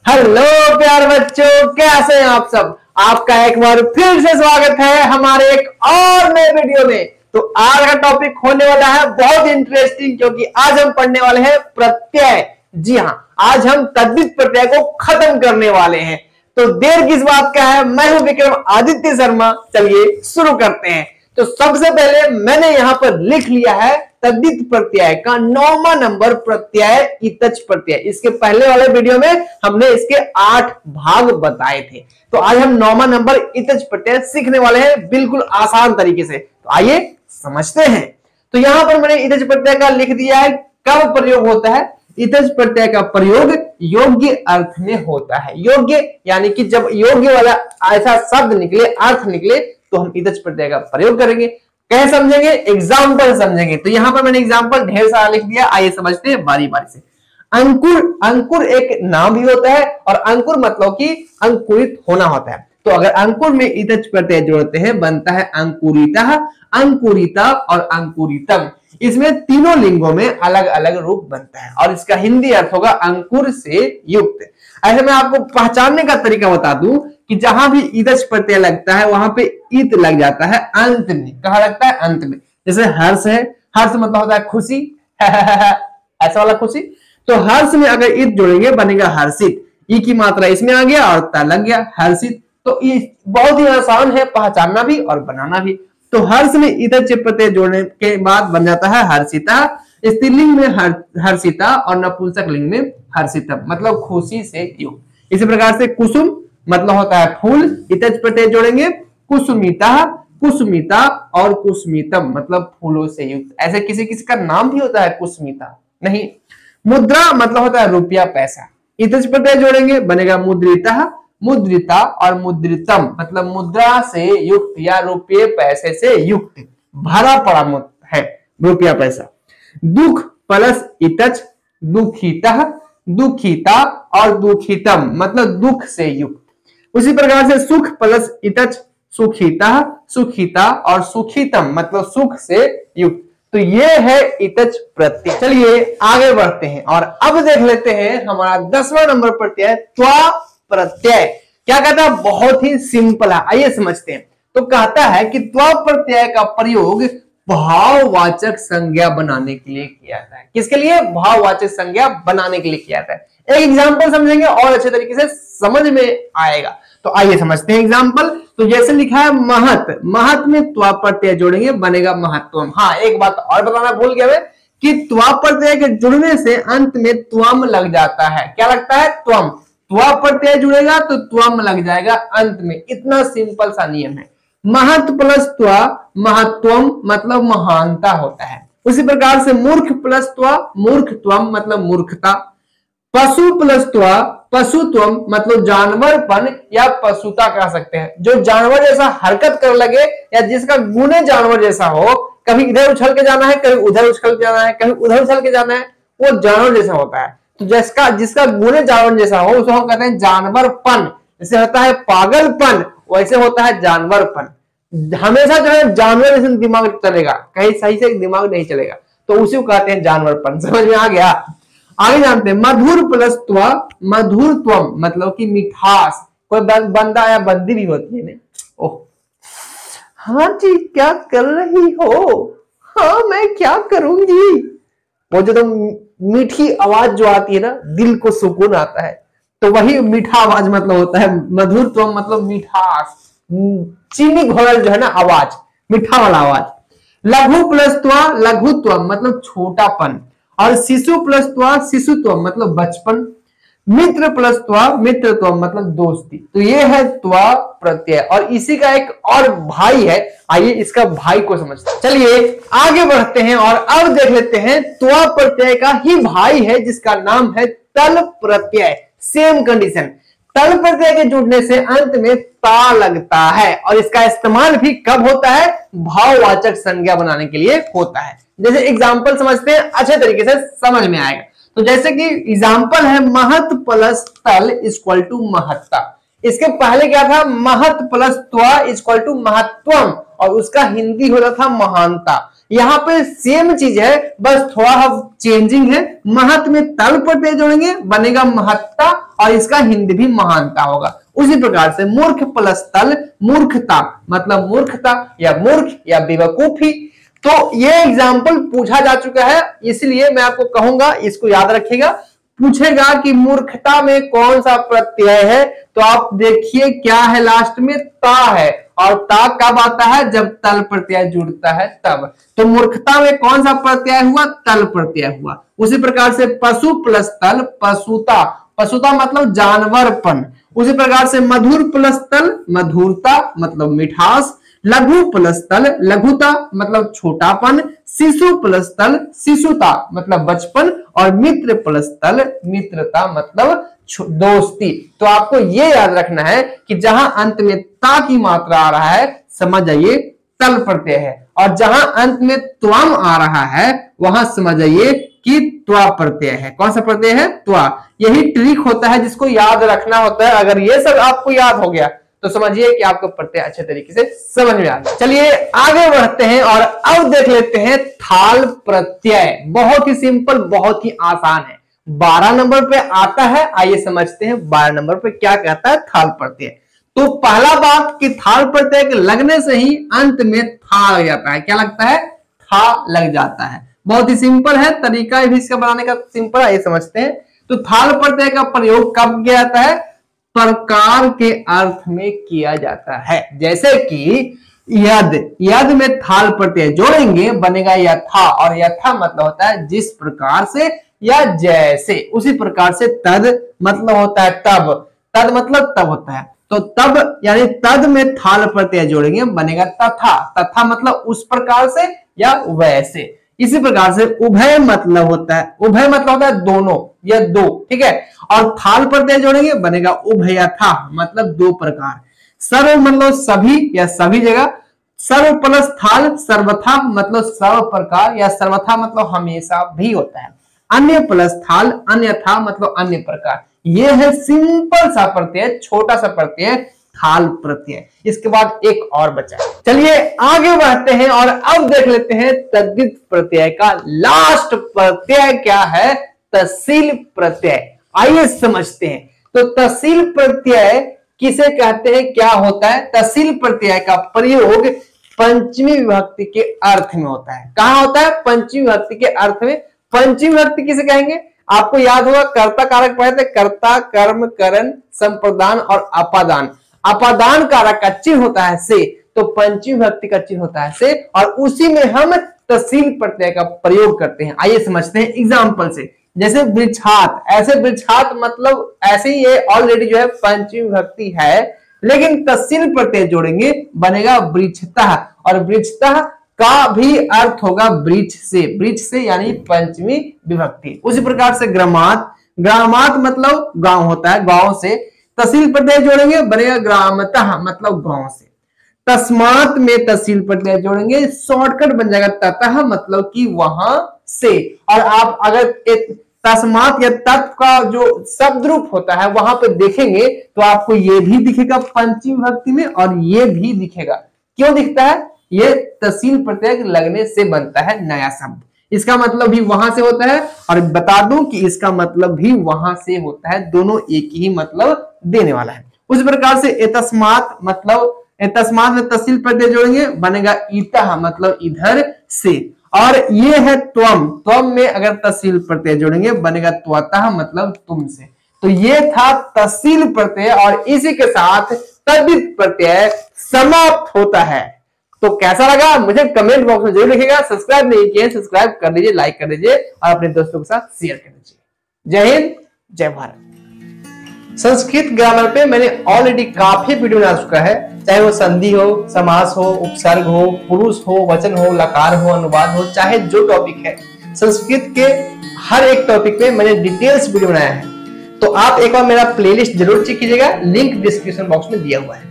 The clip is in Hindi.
हेलो प्यार बच्चों, कैसे हैं आप सब। आपका एक बार फिर से स्वागत है हमारे एक और नए वीडियो में। तो आज का टॉपिक होने वाला है बहुत इंटरेस्टिंग, क्योंकि आज हम पढ़ने वाले हैं प्रत्यय। जी हाँ, आज हम तद्धित प्रत्यय को खत्म करने वाले हैं। तो देर किस बात का है, मैं हूं विक्रम आदित्य शर्मा। चलिए शुरू करते हैं। तो सबसे पहले मैंने यहां पर लिख लिया है तद्धित प्रत्यय का 9वां नंबर प्रत्यय इतच प्रत्यय। इसके पहले वाले वीडियो में हमने इसके 8 भाग बताए थे। तो आज हम 9वां नंबर इतच प्रत्यय सीखने वाले हैं बिल्कुल आसान तरीके से। तो आइए समझते हैं। तो यहां पर मैंने इतच प्रत्यय का लिख दिया है। कब प्रयोग होता है? इतच प्रत्यय का प्रयोग योग्य अर्थ में होता है। योग्य यानी कि जब योग्य वाला ऐसा शब्द निकले, अर्थ निकले, तो हम इतच प्रत्यय का प्रयोग करेंगे। कैसे समझेंगे? एग्जाम्पल समझेंगे। तो यहां पर मैंने एग्जाम्पल ढेर सारा लिख दिया, आइए समझते हैं बारी बारी से। अंकुर, अंकुर एक नाम भी होता है और अंकुर मतलब कि अंकुरित होना होता है। तो अगर अंकुर में इतच प्रत्यय जोड़ते हैं बनता है अंकुरितः, अंकुरिता और अंकुरितम। इसमें तीनों लिंगों में अलग अलग रूप बनता है और इसका हिंदी अर्थ होगा अंकुर से युक्त। ऐसे मैं आपको पहचानने का तरीका बता दूं कि जहां भी इतच प्रत्यय लगता है वहां पे इत लग जाता है अंत में। कहां लगता है? अंत में। जैसे हर्ष है, हर्ष मतलब होता है खुशी, ऐसा वाला खुशी। तो हर्ष में अगर इत जोड़ेंगे बनेगा हर्षित। ई की मात्रा इसमें आ गया और ता लग गया हर्षित। तो ये बहुत ही आसान है पहचानना भी और बनाना भी। तो हर्ष में इतच प्रत्यय जोड़ने के बाद बन जाता है हर्षिता। स्त्रीलिंग में हर्षिता और नपुंसक लिंग में हर्षितम, मतलब खुशी से युक्त। इसी प्रकार से कुसुम मतलब होता है फूल, इतच प्रत्यय जोड़ेंगे कुसुमिता, कुसुमिता और कुसुमितम मतलब फूलों से युक्त। ऐसे किसी किसी का नाम भी होता है कुसुमिता नहीं। मुद्रा मतलब होता है रुपया पैसा, इतच प्रत्यय जोड़ेंगे बनेगा मुद्रिता, मुद्रिता और मुद्रितम मतलब मुद्रा से युक्त या रुपये पैसे से युक्त, भरा पड़ा है रुपया पैसा। दुख प्लस इतच दुखिता, दुखिता और दुखितम मतलब दुख से युक्त। उसी प्रकार से सुख प्लस इतच सुखिता, सुखिता और सुखितम मतलब सुख से युक्त। तो ये है इतच प्रत्यय। चलिए आगे बढ़ते हैं और अब देख लेते हैं हमारा 10वां नंबर प्रत्यय त्वा प्रत्यय। क्या कहता है? बहुत ही सिंपल है, आइए समझते हैं। तो कहता है कि त्वा प्रत्यय का प्रयोग भाववाचक संज्ञा बनाने के लिए किया जाता है। किसके लिए? भाववाचक संज्ञा बनाने के लिए किया जाता है। एक एग्जांपल समझेंगे और अच्छे तरीके से समझ में आएगा। तो आइए समझते हैं एग्जांपल। तो जैसे लिखा है महत, महत में त्वा प्रत्यय जोड़ेंगे बनेगा महत्वम। हाँ, एक बात और बताना भूल गया मैं कि त्वा प्रत्यय के जुड़ने से अंत में त्वम लग जाता है। क्या लगता है? त्वम। त्वा प्रत्यय जुड़ेगा तो त्वम लग जाएगा अंत में। इतना सिंपल सा नियम है। महत प्लस त्वा महत्वम मतलब महानता होता है। उसी प्रकार से मूर्ख प्लस त्वा मूर्खत्वम मतलब मूर्खता। पशु प्लस त्वा पशुत्वम मतलब जानवरपन या पशुता कह सकते हैं। जो जानवर जैसा हरकत कर लगे या जिसका गुण जानवर जैसा हो, कभी इधर उछल के जाना है, कभी उधर उछल के जाना है, कभी उधर उछल के जाना है, वो जानवर जैसा होता है। तो जिसका गुण जानवर जैसा हो उसको हम कहते हैं जानवरपन। जैसे होता है पागलपन, वैसे होता है जानवरपन। हमेशा जो है जानवर जैसे दिमाग चलेगा, कहीं सही से दिमाग नहीं चलेगा, तो उसी को कहते हैं जानवरपन। समझ में आ गया? आगे जानते हैं मधुर प्लस त्वा मधुरत्वम मतलब कि मिठास। कोई बंदा या बंदी भी होती है ना, ओह हाँ जी क्या कर रही हो, हाँ मैं क्या करूंगी, वो जो मीठी आवाज जो आती है ना, दिल को सुकून आता है। तो वही मीठा आवाज मतलब होता है मधुरत्वम मतलब मिठास, चीनी घोरल जो है ना आवाज, मीठा वाला आवाज। लघु प्लस त्वा लघुत्वम मतलब छोटापन और शिशु प्लस त्वा शिशुत्वम मतलब बचपन। मित्र प्लस त्वा मित्रत्वम मतलब दोस्ती। तो ये है त्वा प्रत्यय और इसी का एक और भाई है। आइए इसका भाई को समझते हैं। चलिए आगे बढ़ते हैं और अब देख लेते हैं त्वा प्रत्यय का ही भाई है जिसका नाम है तल प्रत्यय। सेम कंडीशन, तल प्रत्यय के जुड़ने से अंत में ता लगता है और इसका इस्तेमाल भी कब होता है? भाववाचक संज्ञा बनाने के लिए होता है। जैसे एग्जांपल समझते हैं, अच्छे तरीके से समझ में आएगा। तो जैसे कि एग्जांपल है महत प्लस तल इक्वल टू महत्ता। इसके पहले क्या था? महत प्लस त्वा इक्वल टू महत्वम और उसका हिंदी होता था महानता। यहाँ पे सेम चीज है, बस थोड़ा चेंजिंग है। महत में तल प्रत्यय जोड़ेंगे, बनेगा महत्ता, और इसका हिंदी भी महानता होगा। उसी प्रकार से मूर्ख प्लस तल मूर्खता, मतलब मूर्खता या मूर्ख या बेवकूफी। तो ये एग्जाम्पल पूछा जा चुका है, इसलिए मैं आपको कहूंगा इसको याद रखिएगा। पूछेगा कि मूर्खता में कौन सा प्रत्यय है, तो आप देखिए क्या है, लास्ट में ता है, और ता कब आता है, जब तल प्रत्यय जुड़ता है तब। तो मूर्खता में कौन सा प्रत्यय हुआ, तल प्रत्यय हुआ। उसी प्रकार से पशु प्लस तल पशुता, पशुता मतलब जानवरपन। उसी प्रकार से मधुर प्लस तल मधुरता मतलब मिठास। लघु प्लस तल लघुता मतलब छोटापन। शिशु प्लस तल शिशुता मतलब बचपन। और मित्र प्लस तल मित्रता मतलब दोस्ती। तो आपको ये याद रखना है कि जहां अंत में ता की मात्रा आ रहा है, समझ जाइए तल प्रत्यय है, और जहां अंत में त्वम आ रहा है वहां समझ जाइए कि त्वा प्रत्यय है। कौन सा प्रत्यय है, त्वा। यही ट्रिक होता है जिसको याद रखना होता है। अगर ये सब आपको याद हो गया तो समझिए कि आपको प्रत्यय अच्छे तरीके से समझ में आ गया। चलिए आगे बढ़ते हैं और अब देख लेते हैं थाल प्रत्यय। बहुत ही सिंपल, बहुत ही आसान है, 12 नंबर पे आता है। आइए समझते हैं 12 नंबर पे क्या कहता है थाल प्रत्यय। तो पहला बात कि थाल प्रत्यय के लगने से ही अंत में था लग जाता है। क्या लगता है, था लग जाता है। बहुत ही सिंपल है, तरीका भी इसका बनाने का सिंपल है, ये समझते हैं। तो थाल प्रत्यय का प्रयोग कब किया जाता है, प्रकार के अर्थ में किया जाता है। जैसे कि यद, यद में थाल प्रत्यय जोड़ेंगे बनेगा यथा, और यथा मतलब होता है जिस प्रकार से या जैसे। उसी प्रकार से तद मतलब होता है तब, तद मतलब तब होता है। तो तब यानी तद में थाल प्रत्यय जोड़ेंगे बनेगा तथा, तथा मतलब उस प्रकार से या वैसे। इसी प्रकार से उभय मतलब होता है, उभय मतलब होता है दोनों या दो, ठीक है। और थाल प्रत्यय जोड़ेंगे बनेगा उभयथा मतलब दो प्रकार। सर्व मतलब सभी या सभी जगह। सर्व प्लस थाल सर्वथा मतलब सर्व प्रकार, या सर्वथा मतलब हमेशा भी होता है। अन्य प्लस थाल अन्यथा मतलब अन्य प्रकार। यह है सिंपल सा प्रत्यय, छोटा सा प्रत्यय थाल प्रत्यय। इसके बाद एक और बचा। चलिए आगे बढ़ते हैं और अब देख लेते हैं तद्धित प्रत्यय का लास्ट प्रत्यय क्या है, तहसील प्रत्यय। आइए समझते हैं। तो तहसील प्रत्यय किसे कहते हैं, क्या होता है। तहसील प्रत्यय का प्रयोग पंचमी विभक्ति के अर्थ में होता है। कहां होता है, पंचमी विभक्ति के अर्थ में। पंचमी विभक्ति किसे कहेंगे, आपको याद होगा कर्ता कारक पढ़े थे, कर्ता कर्म करण संप्रदान और अपादान। अपादान कारक का चिन्ह होता है से, तो पंचमी विभक्ति का चिन्ह होता है से, और उसी में हम तहसील प्रत्यय का प्रयोग करते हैं। आइए समझते हैं एग्जाम्पल से। जैसे वृक्षात, ऐसे वृक्षात मतलब ऐसे ही ये ऑलरेडी जो है पंचमी विभक्ति है, लेकिन तहसील प्रत्यय जोड़ेंगे बनेगा वृक्षतः, और वृक्षतः का भी अर्थ होगा वृक्ष से, वृक्ष से यानी पंचमी विभक्ति। उसी प्रकार से ग्रामात, ग्रामात मतलब गांव होता है, गांव से तहसील प्रत्यय जोड़ेंगे बनेगा ग्रामतः मतलब गांव से। तस्मात में तहसील प्रत्यय जोड़ेंगे, शॉर्टकट बन जाएगा ततः मतलब कि वहां से। और आप अगर तस्मात या तत् का जो शब्द रूप होता है वहां पे देखेंगे तो आपको ये भी दिखेगा पंचमी विभक्ति में, और ये भी दिखेगा। क्यों दिखता है, ये तहसील प्रत्यय लगने से बनता है नया शब्द। इसका मतलब भी वहां से होता है, और बता दूं कि इसका मतलब भी वहां से होता है, दोनों एक ही मतलब देने वाला है। उस प्रकार से एतस्मात मतलब तस्मात में तहसील प्रत्यय जोड़ेंगे बनेगा ईतः मतलब इधर से। और ये है त्वम, त्वम में अगर तहसील प्रत्यय जोड़ेंगे बनेगा त्वतः मतलब तुमसे। तो ये था तहसील प्रत्यय, और इसी के साथ तद्धित प्रत्यय समाप्त होता है। तो कैसा लगा मुझे कमेंट बॉक्स में जरूर लिखिएगा। सब्सक्राइब नहीं किए सब्सक्राइब कर लीजिए, लाइक कर दीजिए और अपने दोस्तों के साथ शेयर कर दीजिए। जय हिंद, जय भारत। संस्कृत ग्रामर पे मैंने ऑलरेडी काफी वीडियो बना चुका है, चाहे वो संधि हो, समास हो, उपसर्ग हो, पुरुष हो, वचन हो, लकार हो, अनुवाद हो, चाहे जो टॉपिक है संस्कृत के हर एक टॉपिक पे मैंने डिटेल्स वीडियो बनाया है। तो आप एक बार मेरा प्लेलिस्ट जरूर चेक कीजिएगा, लिंक डिस्क्रिप्शन बॉक्स में दिया हुआ है।